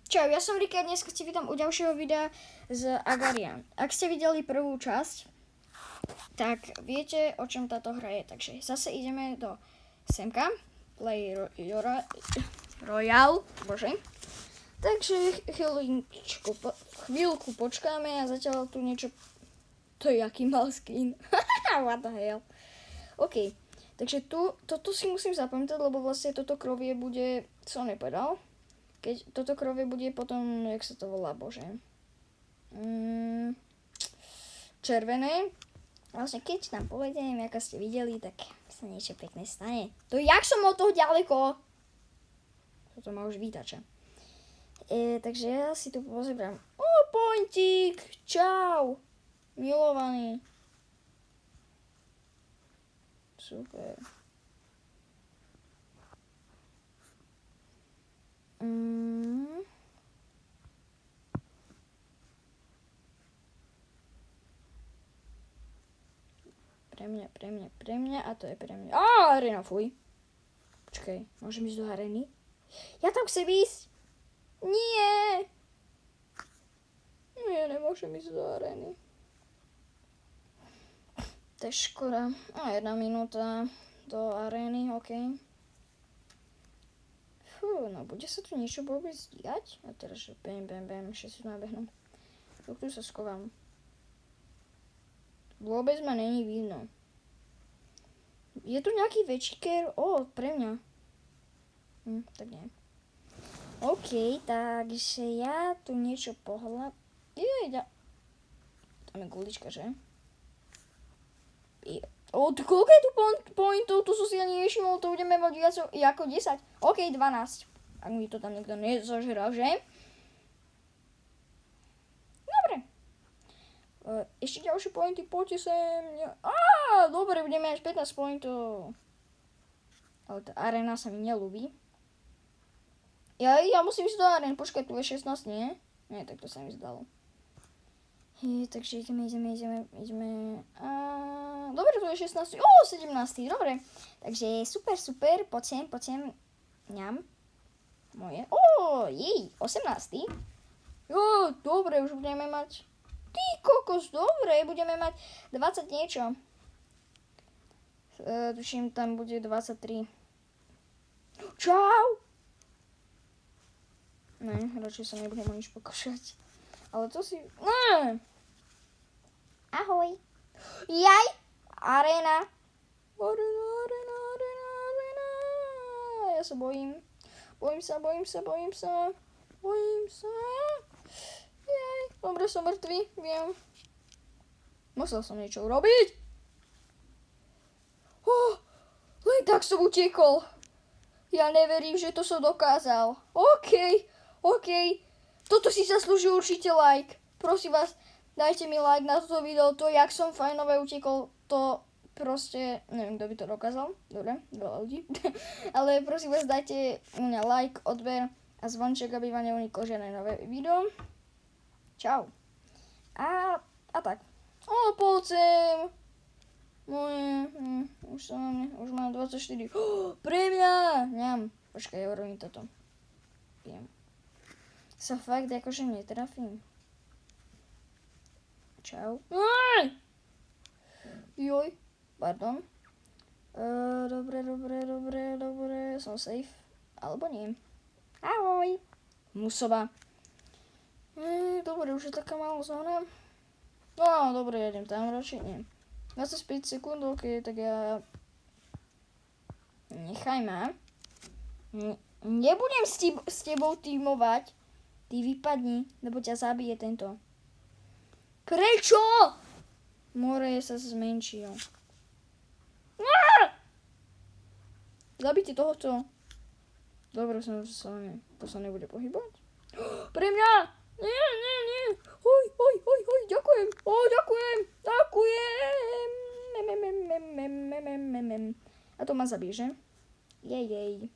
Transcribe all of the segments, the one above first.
Čau, ja som Rika, dneska ti vítam u ďalšieho videa z Agaria. Ak ste videli prvú časť, tak viete, o čom táto hra je. Takže zase ideme do semka, Play Royale, bože. Takže chvíľku počkáme a zatiaľ tu niečo, to je aký mal skin. What the hell. OK, takže toto si musím zapamätať, lebo vlastne toto krovie bude, som nepovedal. Keď toto krovie bude potom, jak sa to volá, bože, červené. Vlastne keď tam povedem, ako ste videli, tak sa niečo pekné stane. To jak som od toho ďaleko? Toto ma už vytača. Takže ja si tu pozerám. Pointík, čau, milovaný. Super. Pre mňa a to je pre mňa. Arena, fuj. Počkej, môžem ísť do areny? Ja tam chcem ísť. Nie. Nie, nemôžem ísť do areny. To je škoda. 1 minúta do arény, OK. No bude sa tu niečo vôbec diať? A teraz, že bam, všetci tu nabehnú. Tu sa schovám. Vôbec ma není vidno. Je tu nejaký väčší ker? Pre mňa. Tak nie. OK, takže ja tu niečo pohľad. Tam je gulička, že? Koľko je tu pointov? Tu som si ani nevšimol, to budeme mať viac ako 10. OK, 12. Ak mi to tam niekto nezožral, že? Dobre. Ešte ďalšie pointy, poďte sem. Dobre, budeme mať 15 pointov. Ale tá arena sa mi nelúbi. Ja musím ísť do areny. Počkaj, tu je 16, nie? Nie, tak to sa mi zdalo. Takže ideme. Dobre, tu je 16. 17. Dobre. Takže super. Poď sem. Ňam. Moje. 18. Dobre, už budeme mať. Ty kokos, dobre, budeme mať 20 niečo. Tuším, tam bude 23. Čau! Ne, radšej sa nebudem o nič pokúšať. Ale to si... Ahoj. Jaj! Arena. Ja sa bojím. Bojím sa. Jaj. Dobre, som mŕtvý, viem. Musel som niečo urobiť. Len tak som utiekol. Ja neverím, že to som dokázal. OK. Toto si zaslúži určite like. Prosím vás, dajte mi like na toto video. To, jak som fajnové utekol, to proste, neviem, kto by to dokázal. Dobre, veľa ľudí. Ale prosím vás, dajte u mňa like, odber a zvonček, aby vám neuniklo žiadne nové video. Čau. A tak. Poď moje, už mám 24. Pre mňa. Ňam. Počkaj, ja urobím toto. Viem. Sa fakt akože netrafím. Čau. Joj. Pardon. Dobre. Som safe. Alebo nie. Ahoj. Musova. Dobre, už je taká malá zóna. Dobre, ja idem tam radšej, nie. 25 sekúnd, OK, tak ja... Nechaj ma. Nebudem s tebou tímovať. Ty vypadni, lebo ťa zabije tento. Prečo? More sa zmenšil. Zabite tohoto. Dobre, to sa nebude pohybovať. Pre mňa! Nie. Hoj, ďakujem. A to ma zabije, že? Jej.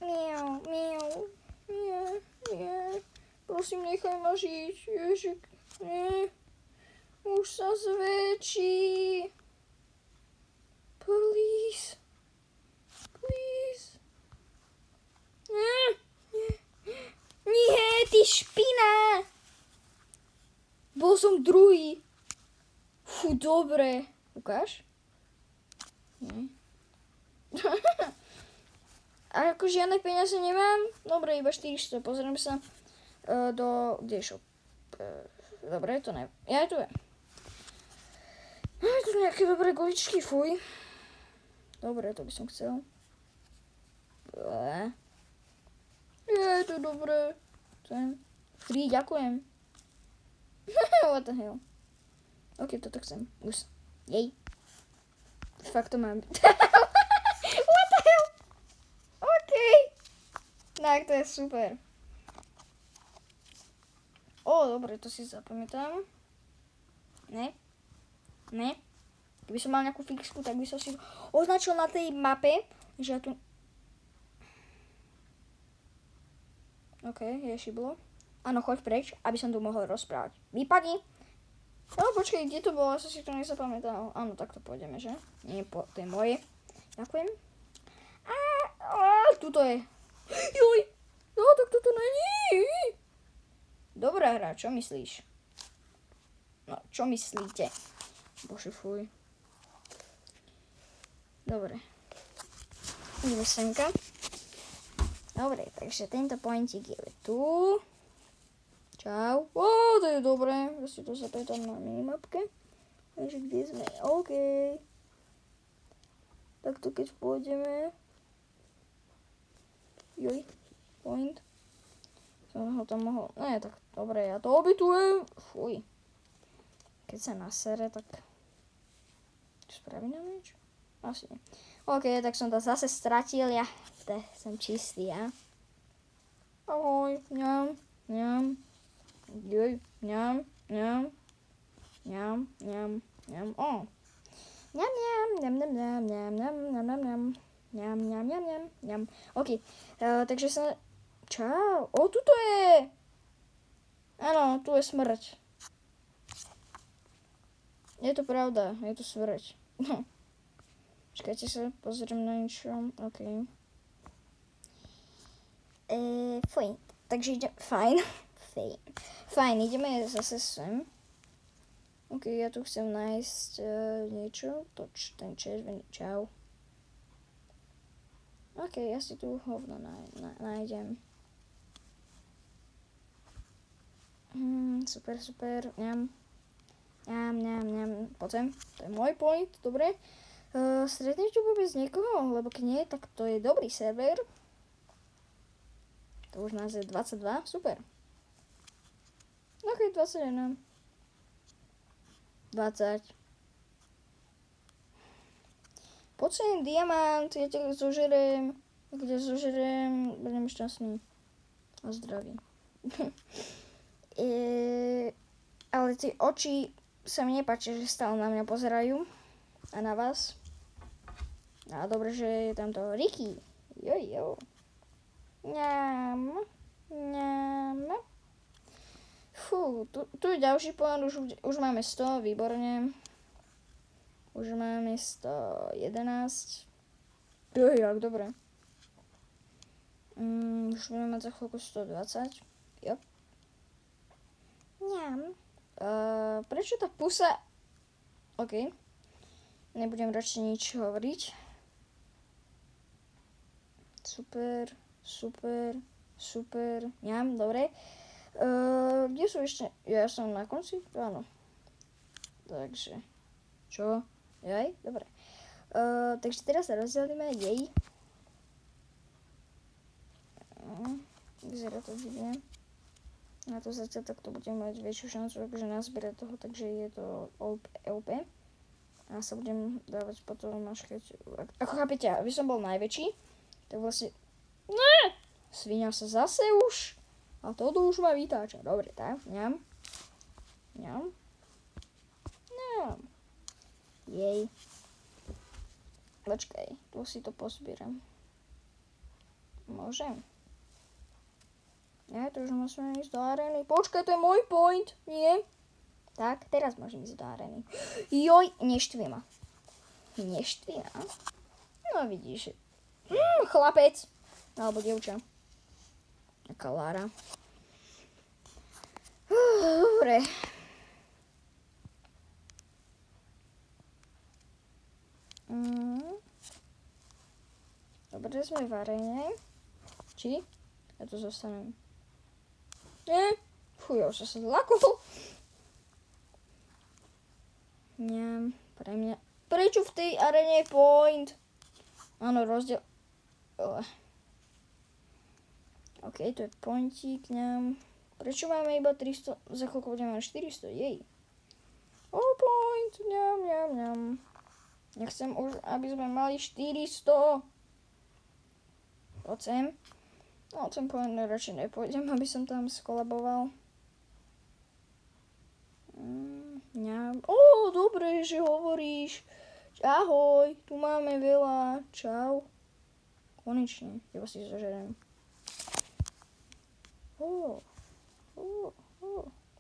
Miau. Nie. Prosím, nechaj ma žiť. Ježik, nie. Už sa zväčší. Please. Nie. špina! Bol som druhý. Fú, dobre. Ukáž? Nie. A ako žiadne peniaze nemám? Dobre, iba 400. Pozriem sa do... Kde je shop? Dobre, to ne... Ja tu je. Máme tu nejaké dobré goličky, fuj. Dobre, to by som chcel. Je to dobré. Free, ďakujem. What the hell. Ok, toto chcem. Už. Jej. Fakt to mám. What the hell. Ok. Tak, to je super. Dobre, to si zapamätám. Ne. Keby som mal nejakú fixku, tak by som si označil na tej mape, že ja tu... OK, je šiblo. Áno, choď preč, aby som tu mohol rozprávať. Vypadni! Počkej, kde to bolo? Ja som si to nezapamätal. Áno, tak to pôjdeme, že? Nie, to je moje. Ďakujem. Tuto je. Juj! No, tak toto není. Dobrá hra, čo myslíš? No, čo myslíte? Bože, fuj. Dobre. Ideme semka. Dobre, takže tento pointík je tu. Čau. To je dobré. Ja si to zapamätám na minimapke. Takže kde sme? OK. Takto keď pôjdeme. Joj. Point. Som ho tam mohol... Ne, tak dobre, ja to obytujem. Fuj. Keď sa nasere, tak... Čo spraví na niečo? Asi nie. OK, tak som to zase stratil, ja som čistý, ja. Ahoj, ňam. Joj, ňam. Ňam. OK, takže sa... Čau. Tuto je. Áno, tu je smrť. Je to pravda, je to smrť. Čakajte sa, pozriem na niečo. OK. Fajn. Takže idem... Fajn, ideme zase sem. OK, ja tu chcem nájsť niečo. Ten červený. Čau. OK, ja si tu hovno nájdem. Super. Ňam. Poďme. To je môj point, dobre. Stretneš tu vôbec niekoho? Lebo keď nie, tak to je dobrý server. To už nás je 22, super. OK, 21. 20. Poď sem, diamant, ja ťa zožerem. Keď ťa zožerem, budem šťastný. A zdravý. Ale tie oči sa mi nepáči, že stále na mňa pozerajú. A na vás. A dobre, že je tam to Ricky. Jo. Ňam. Fú, tu je ďalší plán, už máme 100, výborne. Už máme 111. Jak dobre. Už budeme mať za chvíľku 120. Jo. Ňam. Prečo tá pusa... OK. Nebudem radšej nič hovoriť. Super. Ňam, dobre. Kde sú ešte? Ja som na konci? Áno. Takže. Čo? Jaj? Dobre. Takže teraz sa rozdelíme. Jej. Vyzerá to divne. Na to zatiaľ takto budem mať väčšiu šancu, akože nazbierať toho, takže je to OP. A sa budem dávať potom až keď... Ako chápete, aby som bol najväčší, tak vlastne... Ne! Svinia sa zase už. A toto už ma vytáča. Dobre, tak. Ňam. Jej. Počkaj, tu si to pozbieram. Môžem. Ja, to už musíme ísť do arény. Počkaj, to je môj point, nie? Tak, teraz môžem ísť do arény. Joj, neštví ma. No vidíš. Chlapec. Alebo dievča. Taká Lara. Dobre. Dobre, sme v arene. Či? Ja tu zostanem. Nie. Fuj, ja už som sa zlakol. Nie, pre mňa. Prečo v tej arene je point? Áno, rozdiel. OK, to je pointík, ňam. Prečo máme iba 300? Za koľko budeme mať 400? Jej. Point, ňam. Nechcem už, aby sme mali 400. Poď sem. No, ten point radšej nepôjdem, aby som tam skolaboval. Ňam. Dobre, že hovoríš. Ahoj, tu máme veľa. Čau. Konečne, teba si zažerem.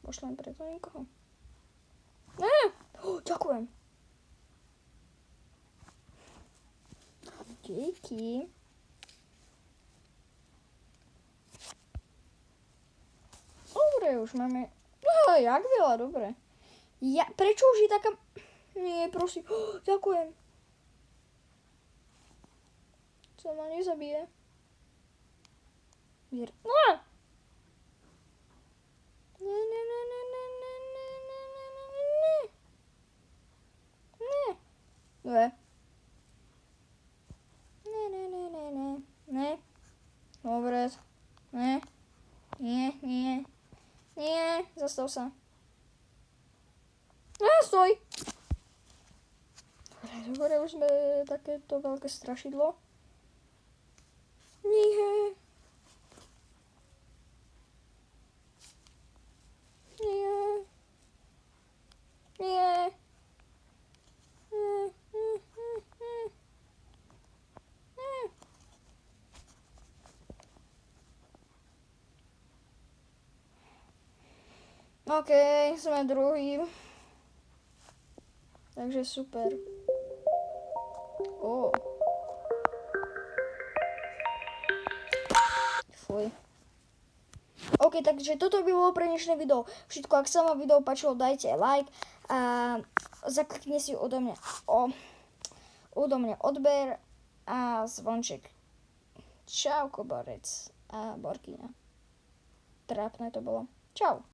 Pošlem preto niekoho. Ďakujem. Díky. Dobre, už máme. Jak veľa, dobre. Prečo už je taká. Nie, prosím. Ďakujem. Co ma nezabije? Nie. Ne. Dobre. Ne. Nie. Zastav sa. Stoj. Dobre, už sme takéto veľké strašidlo. Nie. OK, sme druhý. Takže super. Fuj. OK, takže toto by bolo pre dnešné video. Všetko, ak sa vám video páčilo, dajte like a zaklikni si odo mňa odber a zvonček. Čau, Koborec a Borkyňa. Trápne to bolo. Čau.